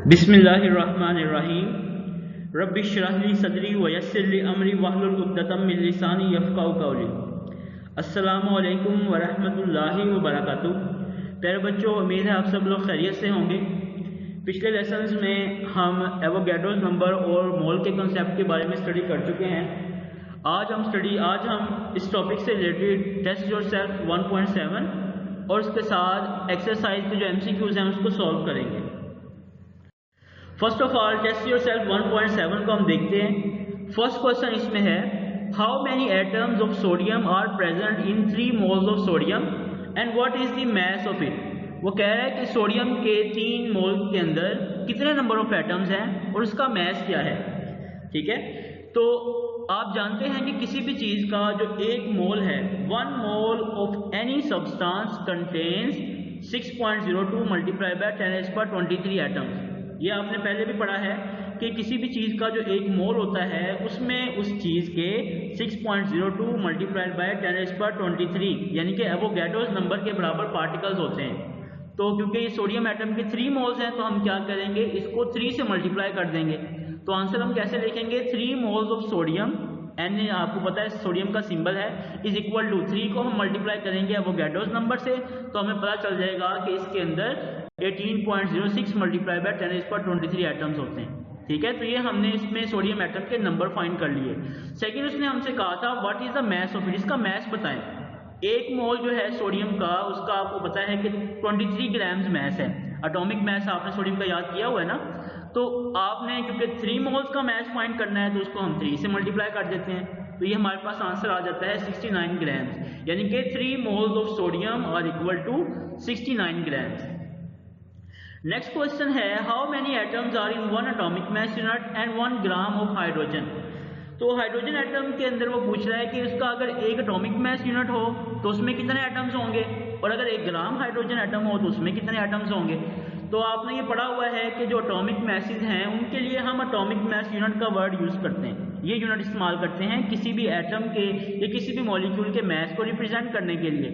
बिस्मिल्लाहिर्रहमानिर्रहीम रब्बिश्रह ली सदरी वयस्सिर ली अमरी वहलुल उक़्दतम मिन लिसानी यफ़क़हू क़ौली। अस्सलामु अलैकुम वरहमतुल्लाहि वबरकातुहू। प्यारे बच्चों, उम्मीद है आप सब लोग खैरियत से होंगे। पिछले लेसन्स में हम एवोगैड्रोस नंबर और मोल के कंसेप्ट के बारे में स्टडी कर चुके हैं। आज हम इस टॉपिक से रिलेटेड टेस्ट योरसेल्फ 1.7 और उसके साथ एक्सरसाइज के जो MCQs हैं उसको सॉल्व करेंगे। First of all test yourself 1.7 को हम देखते हैं। फर्स्ट क्वेश्चन इसमें है, how many atoms of sodium are present in 3 moles of sodium and what is the mass of it. वो कह रहा है कि सोडियम के 3 मोल के अंदर कितने नंबर ऑफ एटम्स हैं और उसका मास क्या है। ठीक है, तो आप जानते हैं कि किसी भी चीज का जो 1 मोल है, 1 mole of any substance contains 6.02 multiply by 10⁻23 atoms. ये आपने पहले भी पढ़ा है कि किसी भी चीज़ का जो 1 मोल होता है उसमें उस चीज़ के 6.02 मल्टीप्लाइड बाय 10⁻23 यानी कि एवोगैड्रोस नंबर के बराबर पार्टिकल्स होते हैं। तो क्योंकि ये सोडियम एटम के 3 मोल्स हैं तो हम क्या करेंगे, इसको 3 से मल्टीप्लाई कर देंगे। तो आंसर हम कैसे लिखेंगे, 3 मोल्स ऑफ सोडियम, एन आपको पता है सोडियम का सिंबल है, इज इक्वल टू 3 को हम मल्टीप्लाई करेंगे एवोगैड्रोस नंबर से, तो हमें पता चल जाएगा कि इसके अंदर 18.06 मल्टीप्लाई बाय 10⁻23 एटम्स होते हैं। ठीक है, तो ये हमने इसमें सोडियम एटम के नंबर फाइंड कर लिए। सेकंड उसने हमसे कहा था what is the mass of it, इसका मास बताएं। 1 मोल जो है सोडियम का, उसका आपको पता है कि 23 ग्राम्स मास है। एटॉमिक मास आपने सोडियम का याद किया हुआ है ना। तो आपने क्योंकि 3 मोल्स का मास फाइंड करना है तो उसको हम 3 से मल्टीप्लाई कर देते हैं, तो ये हमारे पास आंसर आ जाता है 69 ग्राम्स, यानी कि 3 moles of sodium are equal to 69 grams. Next question है, how many atoms are in 1 atomic mass unit and 1 gram of hydrogen. तो हाइड्रोजन एटम के अंदर वो पूछ रहा है कि उसका अगर 1 एटॉमिक मास यूनिट हो तो उसमें कितने एटम्स होंगे, और अगर 1 ग्राम हाइड्रोजन एटम हो तो उसमें कितने एटम्स होंगे। तो आपने ये पढ़ा हुआ है कि जो एटॉमिक मैसेज हैं उनके लिए हम एटॉमिक मास यूनिट का वर्ड यूज करते हैं, ये यूनिट इस्तेमाल करते हैं किसी भी एटम के या किसी भी मॉलिक्यूल के मास को रिप्रेजेंट करने के लिए।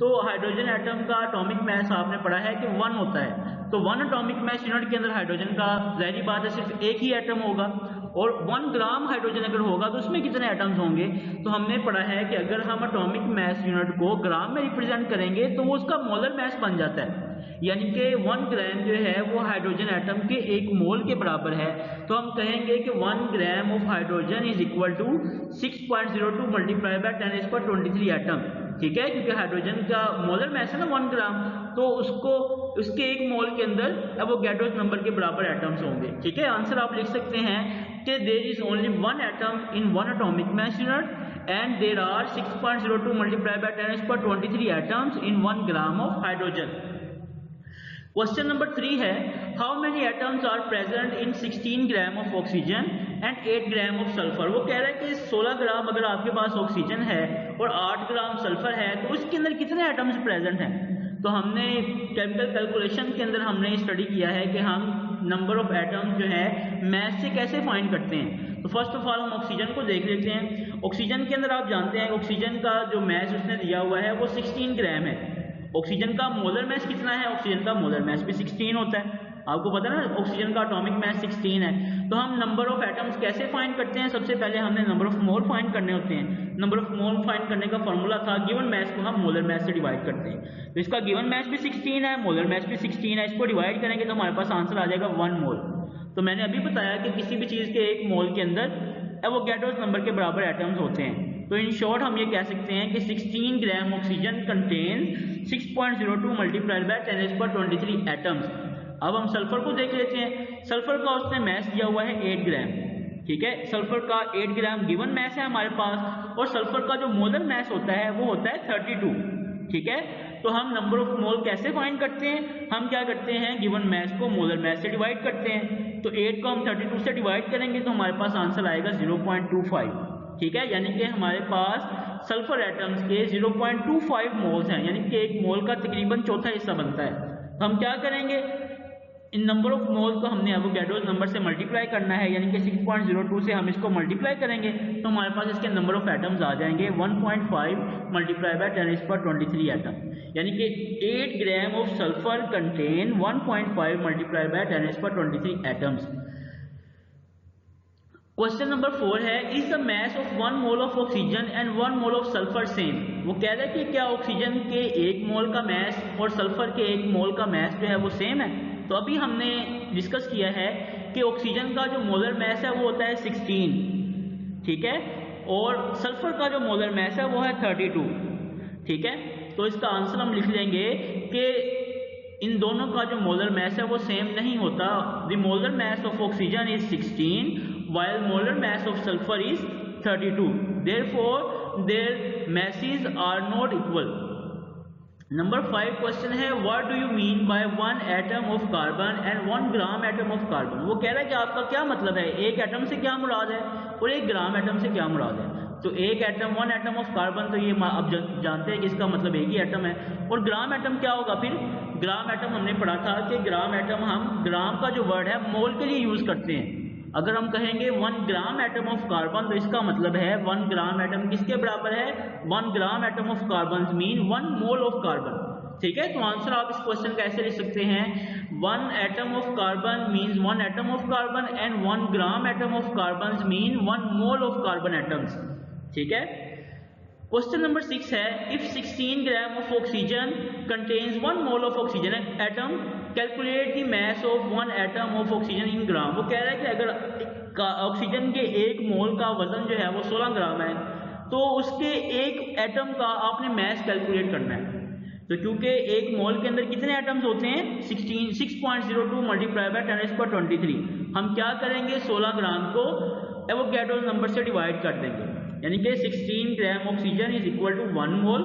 तो हाइड्रोजन एटम का एटॉमिक मास आपने पढ़ा है कि 1 होता है, तो 1 एटॉमिक मास यूनिट के अंदर हाइड्रोजन का ज़ाहिर बात है सिर्फ 1 ही एटम होगा, और 1 ग्राम हाइड्रोजन अगर होगा तो उसमें कितने एटम्स होंगे। तो हमने पढ़ा है कि अगर हम एटॉमिक मास यूनिट को ग्राम में रिप्रेजेंट करेंगे तो वो उसका मोलर मास बन जाता है, यानी कि 1 ग्राम जो है वो हाइड्रोजन एटम के 1 मोल के बराबर है। तो हम कहेंगे कि 1 gram of hydrogen is equal to 6.02 multiply by 10⁻23 atom. ठीक है, क्योंकि हाइड्रोजन का मोलर मास है ना 1 ग्राम, तो उसको उसके 1 मोल के अंदर एवोगैड्रोस नंबर के बराबर एटम्स होंगे। ठीक है, आंसर आप लिख सकते हैं कि there is only 1 atom in 1 atomic mass unit and there are 6.02 multiply by 10⁻23 atoms in 1 gram of hydrogen. Question number 3 है, how many atoms are present in 16 gram of oxygen and 8 gram of sulphur. वो कह रहा है कि 16 ग्राम अगर आपके पास oxygen है और 8 ग्राम सल्फर है तो उसके अंदर कितने एटम्स प्रेजेंट हैं। तो हमने केमिकल कैलकुलेशन के अंदर हमने स्टडी किया है कि हम नंबर ऑफ एटम्स जो है मास से कैसे फाइंड करते हैं। तो फर्स्ट ऑफ ऑल हम ऑक्सीजन को देख लेते हैं। ऑक्सीजन के अंदर आप जानते हैं ऑक्सीजन का जो मास उसने दिया हुआ है वो 16 ग्राम है। ऑक्सीजन का मोलर मास कितना है, ऑक्सीजन का मोलर मास भी 16 होता है, आपको पता है ना, ऑक्सीजन का एटॉमिक मास 16 है। तो हम नंबर ऑफ एटम्स कैसे फाइंड करते हैं, सबसे पहले हमने नंबर ऑफ मोल फाइंड करने होते हैं। नंबर ऑफ मोल फाइंड करने का फॉर्मूला था गिवन मास को हम मोलर मास से डिवाइड करते हैं। तो इसका गिवन मास भी 16 है, मोलर मास भी 16 है, इसको डिवाइड करेंगे तो हमारे पास आंसर आ जाएगा 1 मोल। तो मैंने अभी बताया कि किसी भी चीज़ के 1 मोल के अंदर एवोगैड्रोस नंबर के बराबर एटम्स होते हैं। तो इन शॉर्ट हम ये कह सकते हैं कि 16 gram oxygen contains 6.02 multiplied by 10⁻23 atoms. अब हम सल्फर को देख लेते हैं। सल्फर का उसने मास दिया हुआ है 8 ग्राम। ठीक है, सल्फर का 8 ग्राम गिवन मास है हमारे पास, और सल्फर का जो मोलर मास होता है वो होता है 32। ठीक है, तो हम नंबर ऑफ मोल कैसे फाइंड करते हैं, हम क्या करते हैं गिवन मास को मोलर मास से डिवाइड करते हैं। तो 8 को हम 32 से डिवाइड करेंगे तो हमारे पास आंसर आएगा 0.25। ठीक है, यानी कि हमारे पास सल्फर एटम्स के 0.25 मोल्स हैं, यानी कि 1 मोल का तकरीबन चौथा हिस्सा बनता है। तो हम क्या करेंगे, इन नंबर ऑफ मोल्स को हमने एवोगैड्रोस नंबर से मल्टीप्लाई करना है, यानी कि 6.02 से हम इसको मल्टीप्लाई करेंगे तो हमारे पास इसके नंबर ऑफ एटम्स आ जाएंगे 1.5 मल्टीप्लाई बाय 10⁻23 एटम, यानी कि 8 gram of sulphur contain 1.5 multiply by 10⁻23 atoms. Question number 4 है, is the mass of 1 mole of oxygen and 1 mole of sulphur same. वो कह रहा है कि क्या ऑक्सीजन के 1 मोल का मास और सल्फर के 1 मोल का मास जो है वो सेम है। तो अभी हमने डिस्कस किया है कि ऑक्सीजन का जो मोलर मास है वो होता है 16, ठीक है, और सल्फर का जो मोलर मास है वो है 32, ठीक है। तो इसका आंसर हम लिख लेंगे कि इन दोनों का जो मोलर मास है वो सेम नहीं होता। The molar mass of oxygen is 16 while molar mass of sulfur is 32, therefore their masses are not equal. Number 5 question है, what do you mean by 1 atom of carbon and 1 gram atom of carbon। वो कह रहा है कि आपका क्या मतलब है, एक एटम से क्या मुराद है और 1 ग्राम एटम से क्या मुराद है। तो एक एटम 1 एटम ऑफ कार्बन, तो ये आप जानते हैं कि इसका मतलब एक ही एटम है। और ग्राम एटम क्या होगा फिर, ग्राम एटम हमने पढ़ा था कि ग्राम एटम हम ग्राम का जो वर्ड है मोल के लिए यूज करते हैं। अगर हम कहेंगे 1 ग्राम एटम ऑफ कार्बन तो इसका मतलब है 1 ग्राम एटम किसके बराबर है, 1 gram atom of carbon mean 1 mole of carbon, ठीक है। तो आंसर आप इस क्वेश्चन का ऐसे लिख सकते हैं, 1 atom of carbon means 1 atom of carbon and 1 gram atom of carbon mean 1 mole of carbon atoms, ठीक है। क्वेश्चन नंबर 6 है, if 16 gram of oxygen contains 1 mole of oxygen atom calculate the mass of 1 atom of oxygen in gram. वो कह रहा है कि अगर oxygen के 1 मोल का वजन जो है वो 16 ग्राम है तो उसके 1 एटम का आपने मास कैलकुलेट करना है। तो क्योंकि 1 मोल के अंदर कितने एटम्स होते हैं, 6.02 मल्टीप्लाई बाय 10⁻23, हम क्या करेंगे 16 ग्राम को एवोगैड्रो नंबर से डिवाइड कर देंगे, यानी कि 16 gram oxygen is equal to 1 mole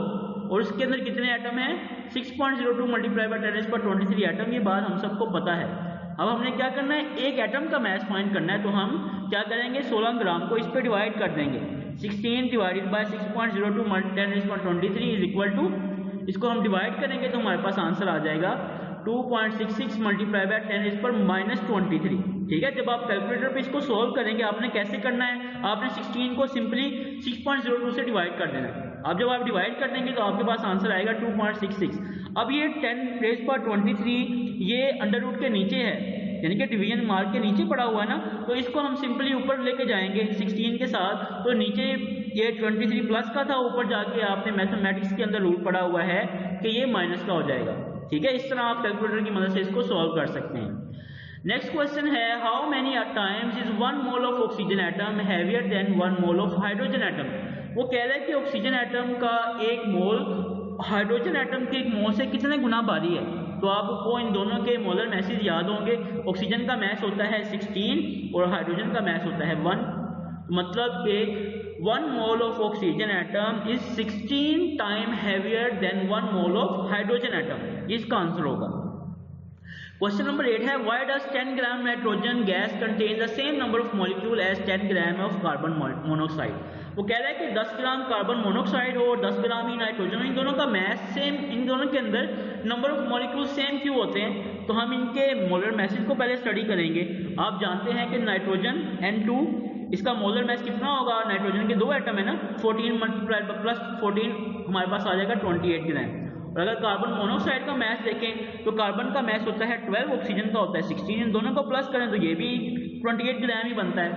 और उसके अंदर कितने एटम हैं 6.02 मल्टीप्लाई बाय 10⁻23 एटम। ये बात हम सबको पता है। अब हमने क्या करना है, एक एटम का मास फाइंड करना है, तो हम क्या करेंगे 16 ग्राम को इस पे डिवाइड कर देंगे, 16 divided by 6.02 10⁻23 is equal to, इसको हम डिवाइड करेंगे तो हमारे पास आंसर आ जाएगा 2.66 मल्टीप्लाई बाय 10⁻⁻23, ठीक है। जब आप कैलकुलेटर पे इसको सोल्व करेंगे आपने कैसे करना है, आपने 16 को सिंपली 6.02 से डिवाइड कर देना है। अब जब आप डिवाइड कर देंगे तो आपके पास आंसर आएगा 2.66। अब ये 10⁻23 ये अंडर रूट के नीचे है, यानी कि डिवीजन मार्क के नीचे पड़ा हुआ है ना, तो इसको हम सिंपली ऊपर लेके जाएंगे 16 के साथ, तो नीचे ये 23 प्लस का था, ऊपर जाके आपने मैथमेटिक्स के अंदर रूल पड़ा हुआ है कि ये माइनस का हो जाएगा, ठीक है। इस तरह आप कैलकुलेटर की मदद से इसको सॉल्व कर सकते हैं। नेक्स्ट क्वेश्चन है, how many times is 1 mole of oxygen atom heavier than 1 mole of hydrogen atom. वो कह रहा है कि ऑक्सीजन एटम का 1 मोल हाइड्रोजन एटम के 1 मोल से कितने गुना भारी है। तो आपको इन दोनों के मोलर मैसेज याद होंगे, ऑक्सीजन का मैस होता है 16 और हाइड्रोजन का मैस होता है 1, मतलब कि 1 mole of oxygen atom is 16 time heavier than 1 mole of hydrogen atom, इसका आंसर होगा। क्वेश्चन नंबर 8 है, why does 10 gram nitrogen gas contain the same number of molecule as 10 gram of carbon monoxide. वो कह रहा है कि 10 gram carbon monoxide हो और 10 ग्राम ही नाइट्रोजन हो, इन दोनों का मैस सेम, इन दोनों के अंदर नंबर ऑफ मॉलिक्यूल सेम क्यों होते हैं। तो हम इनके मोलर मैसेज को पहले स्टडी करेंगे। आप जानते हैं कि नाइट्रोजन N2 इसका मोलर मैस कितना होगा, नाइट्रोजन के 2 एटम है ना, 14 मल्टीप्लाई प्लस 14 हमारे पास आ जाएगा 28 ग्राम। और अगर कार्बन मोनोऑक्साइड का मैस देखें तो कार्बन का मैस होता है 12, ऑक्सीजन का होता है 16, इन दोनों को प्लस करें तो ये भी 28 ग्राम ही बनता है।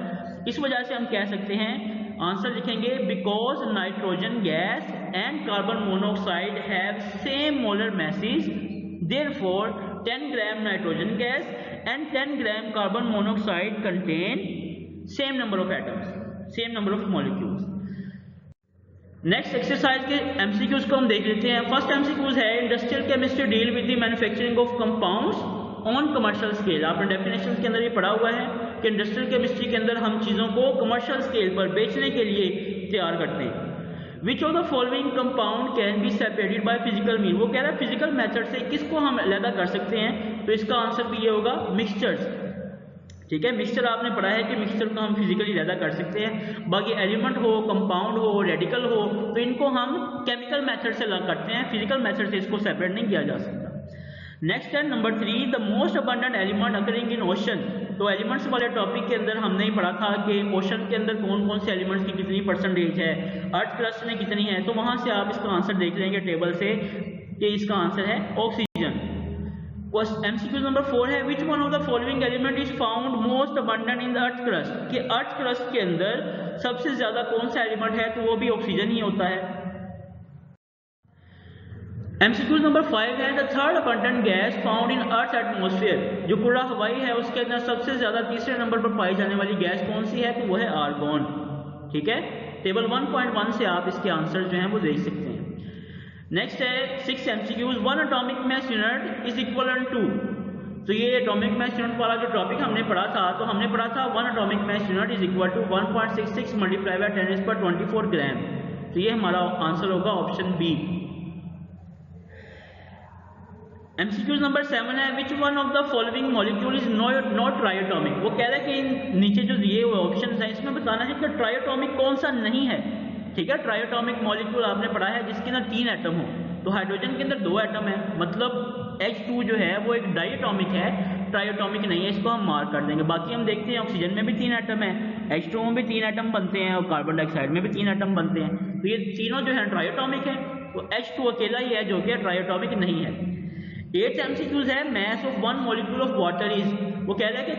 इस वजह से हम कह सकते हैं, आंसर लिखेंगे, because nitrogen gas and carbon monoxide have same molar message, therefore 10 gram nitrogen gas and 10 gram carbon monoxide contain same number of atoms, same number of molecules. Next exercise के एमसीक्यूज को हम देख लेते हैं। First MCQs है, industrial chemistry deal with the manufacturing of compounds on commercial scale. आपने definition के अंदर ये पढ़ा हुआ है कि इंडस्ट्रियल केमिस्ट्री के अंदर हम चीज़ों को कमर्शियल स्केल पर बेचने के लिए तैयार करते हैं। विच of the following compound can be separated by physical mean. वो कह रहा है फिजिकल मेथड से किसको हम अलग कर सकते हैं, तो इसका आंसर भी ये होगा, मिक्सचर्स, ठीक है। मिक्सचर आपने पढ़ा है कि मिक्सचर को हम फिजिकली अलग कर सकते हैं। बाकी एलिमेंट हो, कंपाउंड हो, रेडिकल हो, तो इनको हम केमिकल मेथड से अलग करते हैं, फिजिकल मेथड से इसको सेपरेट नहीं किया जा सकता। नेक्स्ट है number 3, the most abundant element occurring in ocean. तो एलिमेंट्स वाले टॉपिक के अंदर हमने ही पढ़ा था कि ओशन के अंदर कौन कौन से एलिमेंट्स की कितनी परसेंटेज है, अर्थ क्रस्ट में कितनी है। तो वहां से आप इसका आंसर देख लेंगे टेबल से कि इसका आंसर है ऑक्सीजन। MCQ नंबर 4 है, विच one of the following element is found most abundant in the earth crust. कि अर्थ क्रस्ट के अंदर सबसे ज्यादा कौन सा एलिमेंट है, तो वो भी ऑक्सीजन ही होता है। MCQ नंबर 5 है, the third abundant gas found in earth atmosphere. जो कुर्रा हवाई है उसके अंदर सबसे ज्यादा तीसरे नंबर पर पाई जाने वाली गैस कौन सी है, तो वो है आर्गॉन। ठीक है, टेबल 1.1 से आप इसके आंसर जो हैं वो देख सकते हैं। नेक्स्ट है 6 MCQs, one atomic mass unit is equivalent to. तो ये एटॉमिक मास यूनिट वाला जो टॉपिक हमने पढ़ा था, तो हमने पढ़ा था one atomic mass unit is equal to 1.66 multiply by 10⁻24 gram. तो ये हमारा आंसर होगा ऑप्शन बी। MCQ नंबर 7 है, विच one of the following molecule is not triatomic. वो कह रहा है कि नीचे जो दिए हुए ऑप्शन है इसमें बताना है कि ट्राइएटॉमिक कौन सा नहीं है। ठीक है, ट्राइएटॉमिक मॉलिक्यूल आपने पढ़ा है जिसके अंदर 3 एटम हो। तो हाइड्रोजन के अंदर 2 एटम है, मतलब H2 जो है वो एक डाइएटॉमिक है, ट्राइएटॉमिक नहीं है, इसको हम मार्क कर देंगे। बाकी हम देखते हैं ऑक्सीजन में भी 3 एटम है, H2 में भी 3 एटम बनते हैं और कार्बन डाइऑक्साइड में भी 3 एटम बनते हैं। तो ये तीनों जो है ट्राइएटॉमिक है, तो H2 अकेला ही है जो कि ट्राइएटॉमिक नहीं है। 8 MCQs है, mess of one molecule of water is. वो कह रहा है कि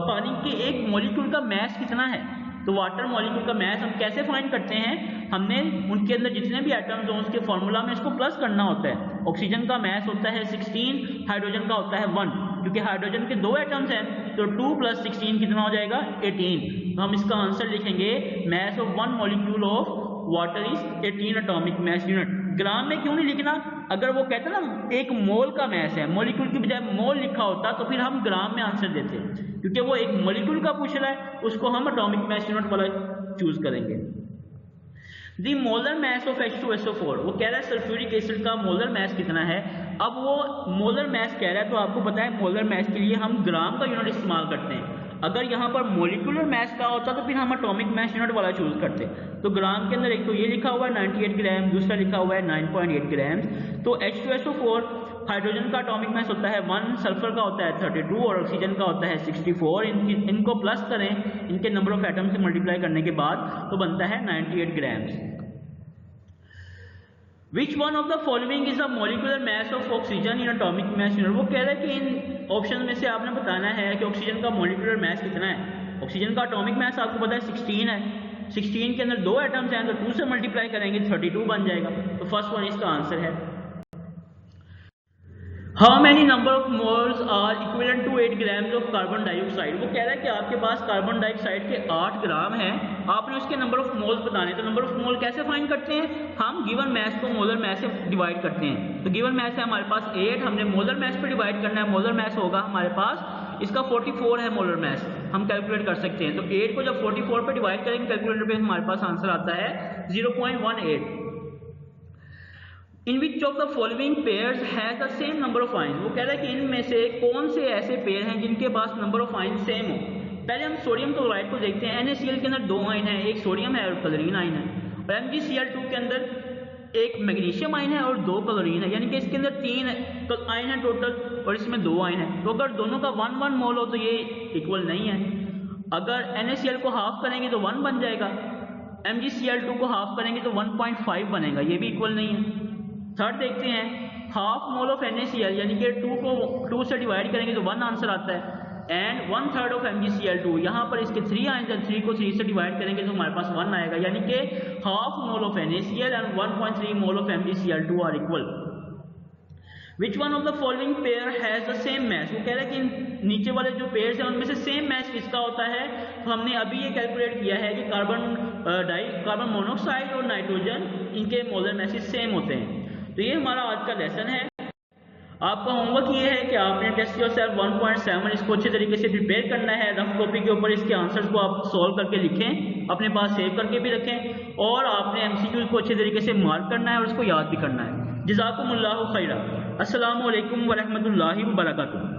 पानी के एक मॉलिक्यूल का मैस कितना है। तो वाटर मॉलिक्यूल का मैस हम कैसे फाइंड करते हैं, हमने उनके अंदर जितने भी एटम्स हो उसके फॉर्मूला में इसको प्लस करना होता है। ऑक्सीजन का मैस होता है 16, हाइड्रोजन का होता है 1। क्योंकि हाइड्रोजन के 2 एटम्स हैं तो 2 + 16 कितना हो जाएगा 18। तो हम इसका आंसर लिखेंगे mass of one molecule of water is 18 atomic mass unit. Gram में क्यों नहीं लिखना, अगर वो कहते ना एक मोल का मैस है, मॉलिक्यूल की बजाय मोल लिखा होता तो फिर हम ग्राम में आंसर देते, क्योंकि वो एक मॉलिक्यूल का पूछ रहा है, उसको हम एटॉमिक मैस यूनिट वाला चूज करेंगे। दी मोलर मैस ऑफ H2SO4। वो कह रहा है सल्फ्यूरिक एसिड का मोलर मैस कितना है। अब वो मोलर मैस कह रहा है, तो आपको पता है मोलर मैस के लिए हम ग्राम का यूनिट इस्तेमाल करते हैं। अगर यहाँ पर मोलिकुलर मैस का होता तो फिर हम एटॉमिक मैस यूनिट वाला चूज करते। तो ग्राम के अंदर एक तो ये लिखा हुआ है 98 ग्राम, दूसरा लिखा हुआ है 9.8 ग्राम। तो H2SO4 हाइड्रोजन का एटॉमिक मैस होता है 1, सल्फर का होता है 32 और ऑक्सीजन का होता है 64। इनको प्लस करें, इनके नंबर ऑफ एटम से मल्टीप्लाई करने के बाद तो बनता है 98 gram. Which one of the following is a molecular mass of oxygen in atomic mass unit. वो कह रहा है कि इन ऑप्शन में से आपने बताना है कि ऑक्सीजन का मॉलिक्यूलर मैस कितना है। ऑक्सीजन का एटॉमिक मैस आपको पता है 16 है, 16 के अंदर 2 एटम्स हैं तो 2 से मल्टीप्लाई करेंगे 32 बन जाएगा। तो फर्स्ट वन इसका आंसर है। How many number of moles are equivalent to 8 grams of carbon dioxide. वो कह रहा है कि आपके पास कार्बन डाइऑक्साइड के 8 ग्राम हैं, आपने उसके नंबर ऑफ मोल्स बताने। तो नंबर ऑफ मोल कैसे फाइंड करते हैं, हम गिवन मैस को मोलर मैस से डिवाइड करते हैं। तो गिवन मैस है हमारे पास 8, हमने मोलर मैस पे डिवाइड करना है। मोलर मैस होगा हमारे पास, इसका 44 है मोलर मैस, हम कैलकुलेट कर सकते हैं। तो 8 को जब 44 पे डिवाइड करेंगे कैलकुलेटर पे हमारे पास आंसर आता है 0.18। In which of the following pairs has the same number of ion. वो कह रहा है कि इनमें से कौन से ऐसे पेयर हैं जिनके पास नंबर ऑफ आयन सेम हो। पहले हम सोडियम क्लोराइड को देखते हैं। NaCl के अंदर 2 आयन है, एक सोडियम है और क्लोरीन आयन है। और MgCl2 के अंदर एक मैग्नीशियम आयन है और 2 क्लोरीन है, यानी कि इसके अंदर 3 आयन है टोटल और इसमें 2 आयन है। तो अगर दोनों का 1-1 मोल हो तो ये इक्वल नहीं है। अगर NaCl को हाफ करेंगे तो 1 बन जाएगा, MgCl2 को हाफ करेंगे तो 1.5 बनेगा, ये भी इक्वल नहीं है। थर्ड देखते हैं, हाफ मोल ऑफ NaCl यानी कि 2 को 2 से डिवाइड करेंगे तो 1 आंसर आता है। एंड 1/3 ऑफ MgCl2, यहाँ पर इसके 3 आयन हैं, 3 को 3 से डिवाइड करेंगे तो हमारे पास 1 आएगा, यानी कि half mole of NaCl and 1.3 mole of MgCl2 are equal. Which one of the following pair has the same mass. वो कह रहा है कि नीचे वाले जो पेयर्स हैं उनमें से सेम मैस किसका होता है। तो हमने अभी ये कैलकुलेट किया है कि कार्बन मोनोऑक्साइड और नाइट्रोजन इनके मोलर मैसेज सेम होते हैं। तो ये हमारा आज का लेसन है। आपका होमवर्क ये है कि आपने टेस्ट योरसेल्फ 1.7 इसको अच्छे तरीके से प्रिपेयर करना है। रफ कॉपी के ऊपर इसके आंसर्स को आप सॉल्व करके लिखें, अपने पास सेव करके भी रखें, और आपने MCQ को अच्छे तरीके से मार्क करना है और उसको याद भी करना है। जज़ाकुमुल्लाहु खैरा। अस्सलामु अलैकुम व रहमतुल्लाहि व बरकातुहू।